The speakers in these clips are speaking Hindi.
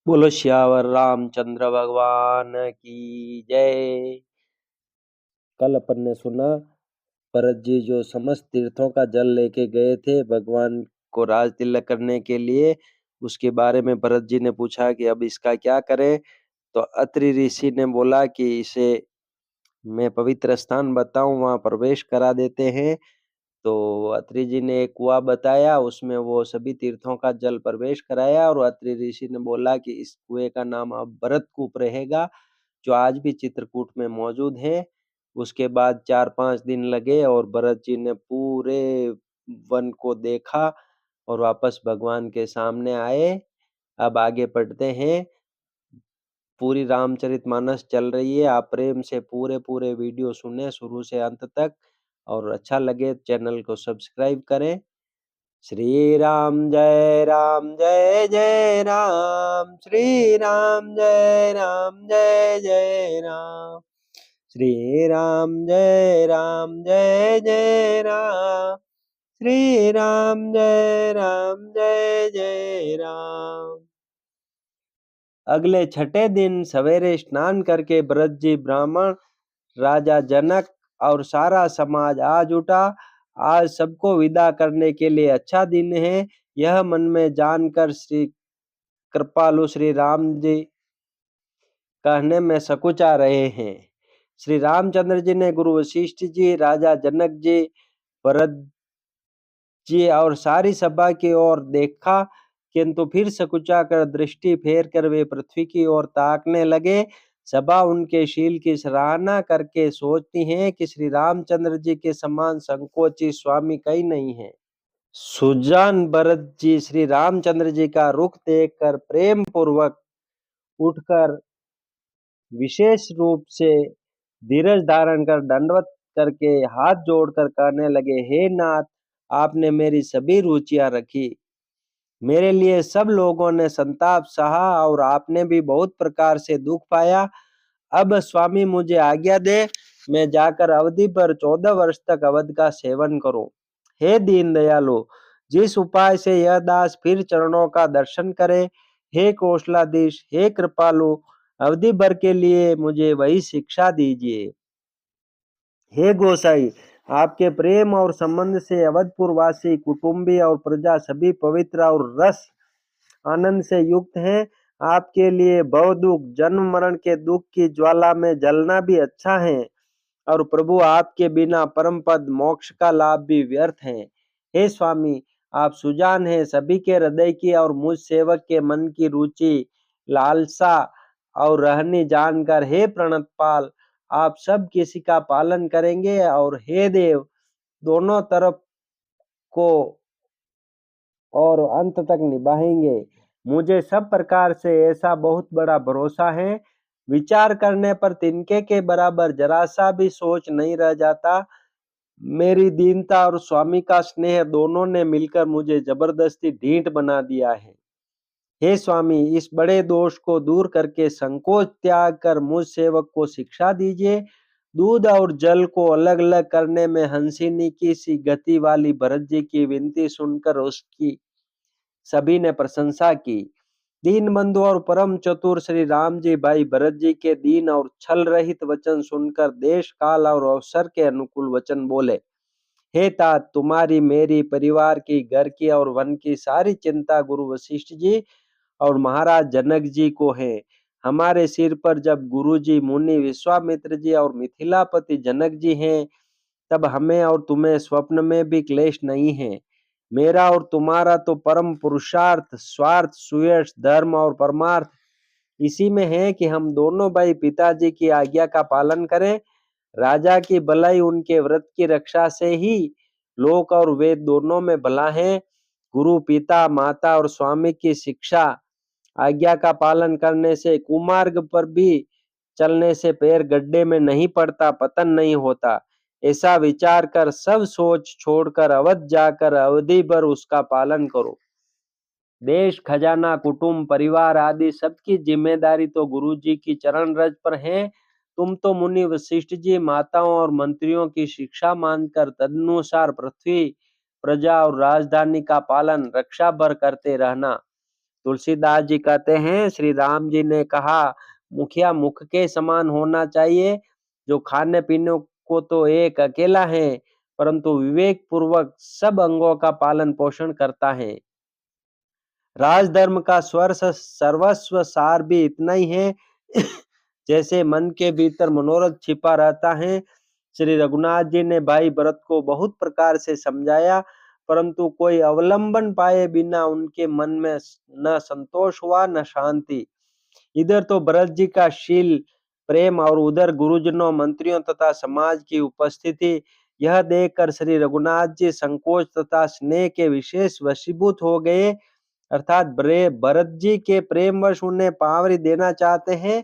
बोलो श्यावर रामचंद्र भगवान की जय। कल अपन ने सुना भरत जी जो समस्त तीर्थों का जल लेके गए थे भगवान को राज तिलक करने के लिए, उसके बारे में भरत जी ने पूछा कि अब इसका क्या करें। तो अत्रि ऋषि ने बोला कि इसे मैं पवित्र स्थान बताऊं, वहां प्रवेश करा देते हैं। तो अत्रि जी ने एक कुआं बताया, उसमें वो सभी तीर्थों का जल प्रवेश कराया और अत्रि ऋषि ने बोला कि इस कुएं का नाम अब भरत कूप रहेगा, जो आज भी चित्रकूट में मौजूद है। उसके बाद 4-5 दिन लगे और भरत जी ने पूरे वन को देखा और वापस भगवान के सामने आए। अब आगे पढ़ते हैं। पूरी रामचरितमानस चल रही है, आप प्रेम से पूरे वीडियो सुने शुरू से अंत तक, और अच्छा लगे चैनल को सब्सक्राइब करें। श्री राम जय जय राम, श्री राम जय जय राम, श्री राम जय जय राम, श्री राम जय जय राम। अगले छठे दिन सवेरे स्नान करके भरत जी, ब्राह्मण, राजा जनक और सारा समाज आज उठा। आज सबको विदा करने के लिए अच्छा दिन है, यह मन में जानकर श्री कृपालु श्री राम जी कहने में सकुचा रहे हैं। श्री रामचंद्र जी ने गुरु वशिष्ठ जी, राजा जनक जी, भरत जी और सारी सभा की ओर देखा, किंतु फिर सकुचा कर दृष्टि फेर कर वे पृथ्वी की ओर ताकने लगे। सभा उनके शील की सराहना करके सोचती है कि श्री रामचंद्र जी के समान संकोची स्वामी कहीं नहीं है। सुजान भरत जी श्री रामचंद्र जी का रुख देखकर प्रेम पूर्वक उठकर विशेष रूप से धीरज धारण कर दंडवत करके हाथ जोड़कर कहने लगे, हे नाथ, आपने मेरी सभी रुचियां रखी, मेरे लिए सब लोगों ने संताप सहा और आपने भी बहुत प्रकार से दुख पाया। अब स्वामी मुझे आज्ञा दे, मैं जाकर अवधि पर 14 वर्ष तक अवध का सेवन करूं। हे दीन दयालु, जिस उपाय से यह दास फिर चरणों का दर्शन करे, हे कौशलाधीश, हे कृपालु, अवधि भर के लिए मुझे वही शिक्षा दीजिए। हे गोसाई, आपके प्रेम और संबंध से अवधपुर वासी, कुटुंबी और प्रजा सभी पवित्र और रस आनंद से युक्त हैं। आपके लिए भव दुख, जन्म मरण के दुख की ज्वाला में जलना भी अच्छा है, और प्रभु आपके बिना परम पद मोक्ष का लाभ भी व्यर्थ है। हे स्वामी, आप सुजान हैं, सभी के हृदय की और मुझ सेवक के मन की रुचि, लालसा और रहनी जानकर, हे प्रणतपाल, आप सब किसी का पालन करेंगे, और हे देव, दोनों तरफ को और अंत तक निभाएंगे। मुझे सब प्रकार से ऐसा बहुत बड़ा भरोसा है, विचार करने पर तिनके के बराबर जरा सा भी सोच नहीं रह जाता। मेरी दीनता और स्वामी का स्नेह दोनों ने मिलकर मुझे जबरदस्ती ढीठ बना दिया है। हे स्वामी, इस बड़े दोष को दूर करके संकोच त्याग कर मुझ सेवक को शिक्षा दीजिए। दूध और जल को अलग अलग करने में हंसिनी की सी गति वाली भरत जी की विनती सुनकर उसकी सभी ने प्रशंसा की। दीन बंधु और परम चतुर श्री राम जी भाई भरत जी के दीन और छल रहित वचन सुनकर देश काल और अवसर के अनुकूल वचन बोले, हे तात, तुम्हारी मेरी परिवार की, घर की और वन की सारी चिंता गुरु वशिष्ठ जी और महाराज जनक जी को है। हमारे सिर पर जब गुरु जी, मुनि विश्वामित्र जी और मिथिलापति जनक जी हैं, तब हमें और तुम्हें स्वप्न में भी क्लेश नहीं है। मेरा और तुम्हारा तो परम पुरुषार्थ, स्वार्थ, सुयश, धर्म और परमार्थ इसी में है कि हम दोनों भाई पिताजी की आज्ञा का पालन करें। राजा की भलाई उनके व्रत की रक्षा से ही लोक और वेद दोनों में भला है। गुरु, पिता, माता और स्वामी की शिक्षा आज्ञा का पालन करने से, कुमार्ग पर भी चलने से पैर गड्ढे में नहीं पड़ता, पतन नहीं होता। ऐसा विचार कर सब सोच छोड़कर अवध जाकर अवधि भर उसका पालन करो। देश, खजाना, कुटुंब, परिवार आदि सबकी जिम्मेदारी तो गुरु जी की चरण रज पर है। तुम तो मुनि वशिष्ठ जी, माताओं और मंत्रियों की शिक्षा मानकर तदनुसार पृथ्वी, प्रजा और राजधानी का पालन रक्षा भर करते रहना। तुलसीदास जी कहते हैं, श्री राम जी ने कहा, मुखिया मुख के समान होना चाहिए, जो खाने पीने को तो एक अकेला है, परंतु विवेक पूर्वक सब अंगों का पालन पोषण करता है। राजधर्म का सर्वस्व सार भी इतना ही है जैसे मन के भीतर मनोरथ छिपा रहता है। श्री रघुनाथ जी ने भाई भरत को बहुत प्रकार से समझाया, परंतु कोई अवलंबन पाए बिना उनके मन में न संतोष हुआ न शांति। इधर तो भरत जी का शील प्रेम और उधर गुरुजनों मंत्रियों तथा समाज की उपस्थिति, यह देखकर श्री रघुनाथ जी संकोच तथा स्नेह के विशेष वशीभूत हो गए। अर्थात भरत जी के प्रेमवश उन्हें पावरी देना चाहते हैं,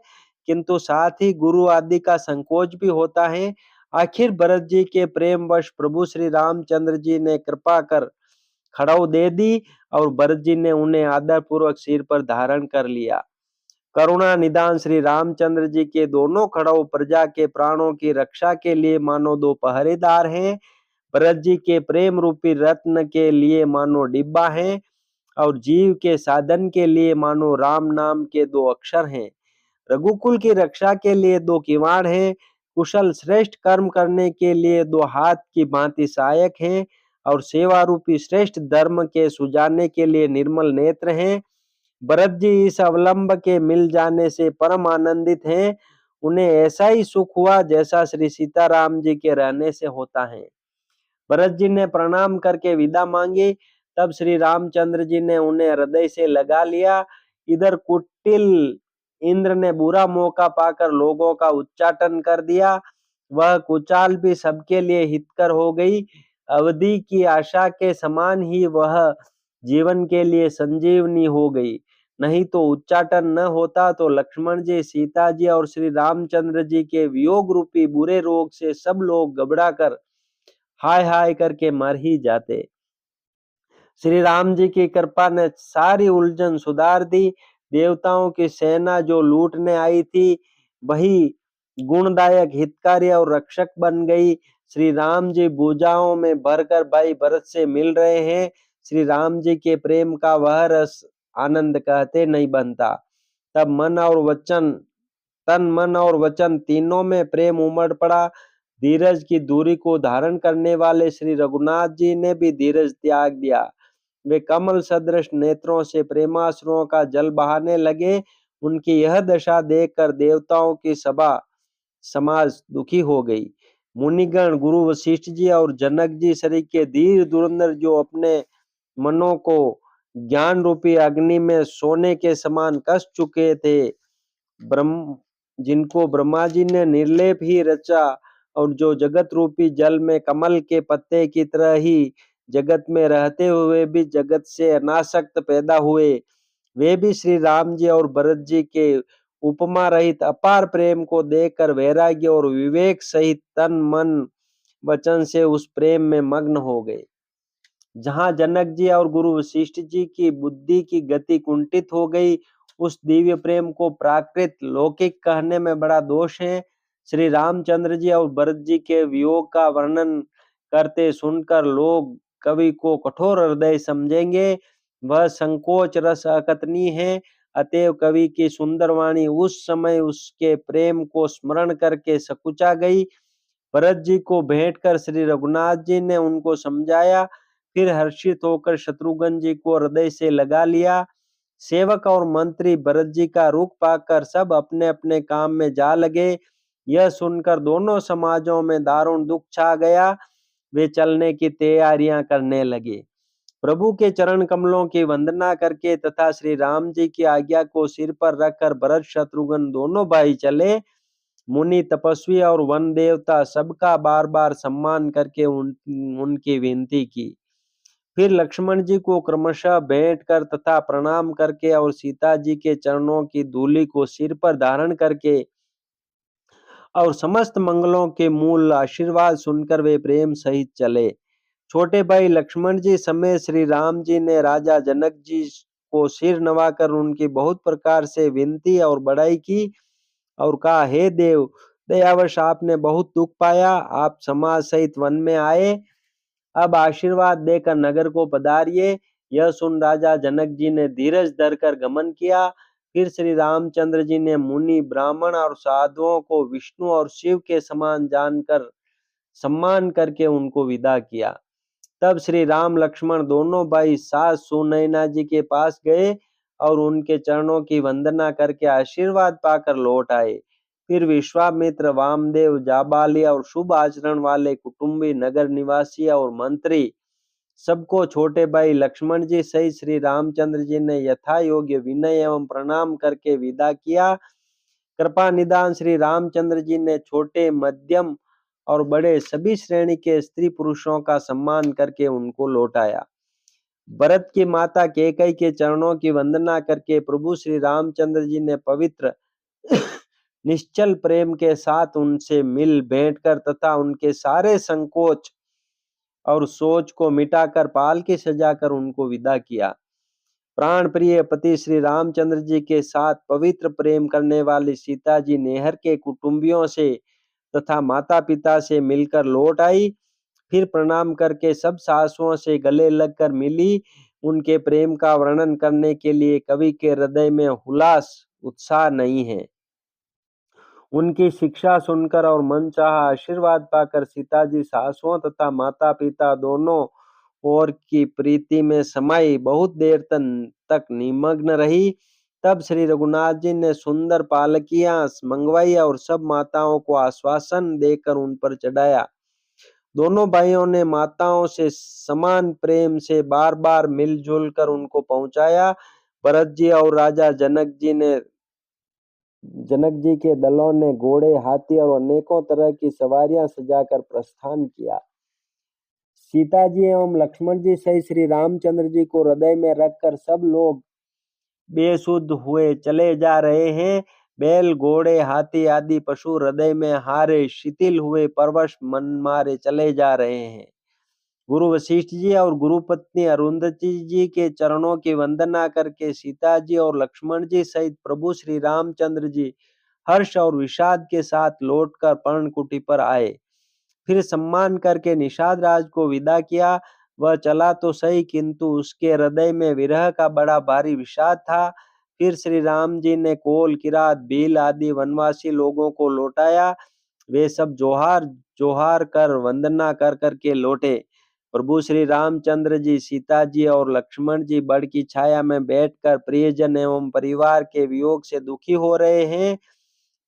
किंतु साथ ही गुरु आदि का संकोच भी होता है। आखिर भरत जी के प्रेमवश प्रभु श्री रामचंद्र जी ने कृपा कर खड़ाऊ दे दी और भरत जी ने उन्हें आदर पूर्वक सिर पर धारण कर लिया। करुणा निदान श्री रामचंद्र जी के दोनों खड़ाऊ प्रजा के प्राणों की रक्षा के लिए मानो दो पहरेदार हैं। भरत जी के प्रेम रूपी रत्न के लिए मानो डिब्बा है और जीव के साधन के लिए मानो राम नाम के दो अक्षर हैं। रघुकुल की रक्षा के लिए दो किवाड़ हैं, कुशल श्रेष्ठ कर्म करने के लिए दो हाथ की भांति सहायक हैं और सेवा रूपी श्रेष्ठ धर्म के सुजाने के लिए निर्मल नेत्र हैं। भरत जी इस अवलंब के मिल जाने से परम आनंदित हैं। उन्हें ऐसा ही सुख हुआ जैसा श्री सीताराम जी के रहने से होता है। भरत जी ने प्रणाम करके विदा मांगी, तब श्री रामचंद्र जी ने उन्हें हृदय से लगा लिया। इधर कुटिल इंद्र ने बुरा मौका पाकर लोगों का उच्चाटन कर दिया। वह कुचाल भी सबके लिए हितकर हो गई। अवधि की आशा के समान ही वह जीवन के लिए संजीवनी हो गई। नहीं तो उच्चाटन न होता तो लक्ष्मण जी, सीता जी और श्री रामचंद्र जी के वियोग रूपी बुरे रोग से सब लोग घबरा कर हाय हाय करके मर ही जाते। श्री राम जी की कृपा ने सारी उलझन सुधार दी। देवताओं की सेना जो लूटने आई थी, वही गुणदायक हितकारी और रक्षक बन गई। श्री राम जी भुजाओं में भरकर भाई भरत से मिल रहे हैं। श्री राम जी के प्रेम का वह रस आनंद कहते नहीं बनता। तब तन मन और वचन तीनों में प्रेम उमड़ पड़ा। धीरज की दूरी को धारण करने वाले श्री रघुनाथ जी ने भी धीरज त्याग दिया। वे कमल सदृश नेत्रों से प्रेमाश्रुओं का जल बहाने लगे। उनकी यह दशा देखकर देवताओं की सभा समाज दुखी हो गई। मुनिगण, गुरु वशिष्ठ जी और जनक जी सरीखे धीर धुरंधर जो अपने मनों को ज्ञान रूपी अग्नि में सोने के समान कस चुके थे, जिनको ब्रह्मा जी ने निर्लेप ही रचा और जो जगत रूपी जल में कमल के पत्ते की तरह ही जगत में रहते हुए भी जगत से अनासक्त पैदा हुए, वे भी श्री राम जी और भरत जी के उपमा रहित अपार प्रेम को देखकर वैराग्य और विवेक सहित तन मन वचन से उस प्रेम में मग्न हो गए। जहां जनक जी और गुरु वशिष्ठ जी की बुद्धि की गति कुंठित हो गई, उस दिव्य प्रेम को प्राकृत लौकिक कहने में बड़ा दोष है। श्री रामचंद्र जी और भरत जी के वियोग का वर्णन करते सुनकर लोग कवि को कठोर हृदय समझेंगे। वह संकोच रस अकथनीय है। अतएव कवि की सुंदर वाणी उस समय उसके प्रेम को स्मरण करके सकुचा गई। भरत जी को भेंट कर श्री रघुनाथ जी ने उनको समझाया। फिर हर्षित होकर शत्रुघ्न जी को हृदय से लगा लिया। सेवक और मंत्री भरत जी का रुख पाकर सब अपने अपने काम में जा लगे। यह सुनकर दोनों समाजों में दारुण दुख छा गया। वे चलने की तैयारियां करने लगे। प्रभु के चरण कमलों की वंदना करके तथा श्री राम जी की आज्ञा को सिर पर रखकर भरत शत्रुघ्न दोनों भाई चले। मुनि, तपस्वी और वन देवता सबका बार बार सम्मान करके उनकी विनती की। फिर लक्ष्मण जी को क्रमशः भेंट कर तथा प्रणाम करके और सीता जी के चरणों की धूलि को सिर पर धारण करके और समस्त मंगलों के मूल आशीर्वाद सुनकर वे प्रेम सहित चले। छोटे भाई लक्ष्मण जी समेत श्री राम जी ने राजा जनक जी को सिर नवाकर उनकी बहुत प्रकार से विनती और बड़ाई की और कहा, हे देव, दयावश आपने बहुत दुख पाया। आप समाज सहित वन में आए, अब आशीर्वाद देकर नगर को पधारिए। यह सुन राजा जनक जी ने धीरज धरकर गमन किया। फिर श्री रामचंद्र जी ने मुनि, ब्राह्मण और साधुओं को विष्णु और शिव के समान जानकर सम्मान करके उनको विदा किया। तब श्री राम लक्ष्मण दोनों भाई सास सुनैना जी के पास गए और उनके चरणों की वंदना करके आशीर्वाद पाकर लौट आए। फिर विश्वामित्र, वामदेव, जाबाली और शुभ आचरण वाले कुटुंबी, नगर निवासी और मंत्री सबको छोटे भाई लक्ष्मण जी सहित श्री रामचंद्र जी ने यथा योग्य विनय एवं प्रणाम करके विदा किया। कृपा निदान श्री रामचंद्र जी ने छोटे, मध्यम और बड़े सभी श्रेणी के स्त्री पुरुषों का सम्मान करके उनको लौटाया। भरत की माता कैकेयी के चरणों की वंदना करके प्रभु श्री रामचंद्र जी ने पवित्र निश्चल प्रेम के साथ उनसे मिल भेंट कर तथा उनके सारे संकोच और सोच को मिटाकर पालकी सजाकर उनको विदा किया। प्राण प्रिय पति श्री रामचंद्र जी के साथ पवित्र प्रेम करने वाली सीता जी नेहर के कुटुंबियों से तथा माता पिता से मिलकर लौट आई। फिर प्रणाम करके सब सासुओं से गले लगकर मिली। उनके प्रेम का वर्णन करने के लिए कवि के हृदय में हुलास उत्साह नहीं है। उनकी शिक्षा सुनकर और मनचाहा आशीर्वाद पाकर सीता जी सासुओं तथा माता पिता दोनों ओर की प्रीति में समाई बहुत देर तक निमग्न रही। तब श्री रघुनाथ जी ने सुंदर पालकियां मंगवाई और सब माताओं को आश्वासन देकर उन पर चढ़ाया। दोनों भाइयों ने माताओं से समान प्रेम से बार बार मिलजुल कर उनको पहुंचाया। भरत जी और राजा जनक जी के दलों ने घोड़े, हाथी और अनेकों तरह की सवारियां सजाकर प्रस्थान किया। सीता जी एवं लक्ष्मण जी सहित श्री रामचंद्र जी को हृदय में रखकर सब लोग बेसुध हुए चले जा रहे हैं। बैल, घोड़े, हाथी आदि पशु हृदय में हारे शिथिल हुए परवश मन मारे चले जा रहे हैं। गुरु वशिष्ठ जी और गुरु पत्नी अरुंधति जी के चरणों की वंदना करके सीता जी और लक्ष्मण जी सहित प्रभु श्री रामचंद्र जी हर्ष और विषाद के साथ लौटकर पर्णकुटी पर आए। फिर सम्मान करके निषाद राज को विदा किया। वह चला तो सही, किंतु उसके हृदय में विरह का बड़ा भारी विषाद था। फिर श्री राम जी ने कोल, किरात, भील आदि वनवासी लोगों को लौटाया। वे सब जोहार जोहार कर वंदना कर करके लौटे। प्रभु श्री रामचंद्र जी, सीता जी और लक्ष्मण जी बड़ की छाया में बैठकर प्रियजन एवं परिवार के वियोग से दुखी हो रहे हैं।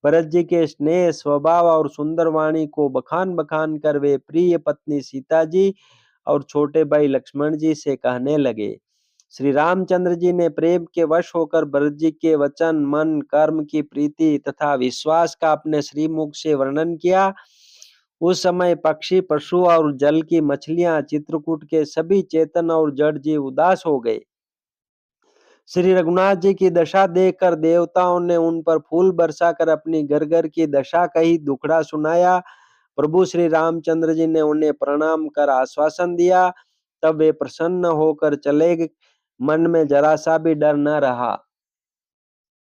भरत जी के स्नेह, स्वभाव और सुंदर वाणी को बखान बखान कर वे प्रिय पत्नी सीता जी और छोटे भाई लक्ष्मण जी से कहने लगे। श्री रामचंद्र जी ने प्रेम के वश होकर भरत जी के वचन, मन, कर्म की प्रीति तथा विश्वास का अपने श्रीमुख से वर्णन किया। उस समय पक्षी, पशु और जल की मछलियां, चित्रकूट के सभी चेतन और जड़ जीव उदास हो गए। श्री रघुनाथ जी की दशा देखकर देवताओं ने उन पर फूल बरसाकर अपनी घर की दशा कही, दुखड़ा सुनाया। प्रभु श्री रामचंद्र जी ने उन्हें प्रणाम कर आश्वासन दिया। तब वे प्रसन्न होकर चले गए। मन में जरा सा भी डर न रहा।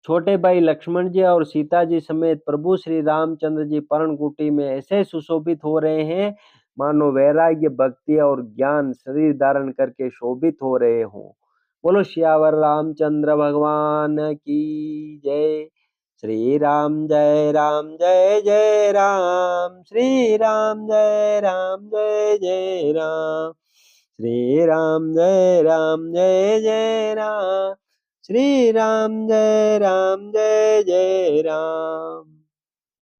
छोटे भाई लक्ष्मण जी और सीता जी समेत प्रभु श्री रामचंद्र जी पर्णकुटी में ऐसे सुशोभित हो रहे हैं मानो वैराग्य, भक्ति और ज्ञान शरीर धारण करके शोभित हो रहे हों। बोलो श्यावर रामचंद्र भगवान की जय। श्री राम जय राम जय जय राम। श्री राम जय राम जय जय राम। श्री राम जय राम जय जय राम। श्री राम जय राम जय जय राम।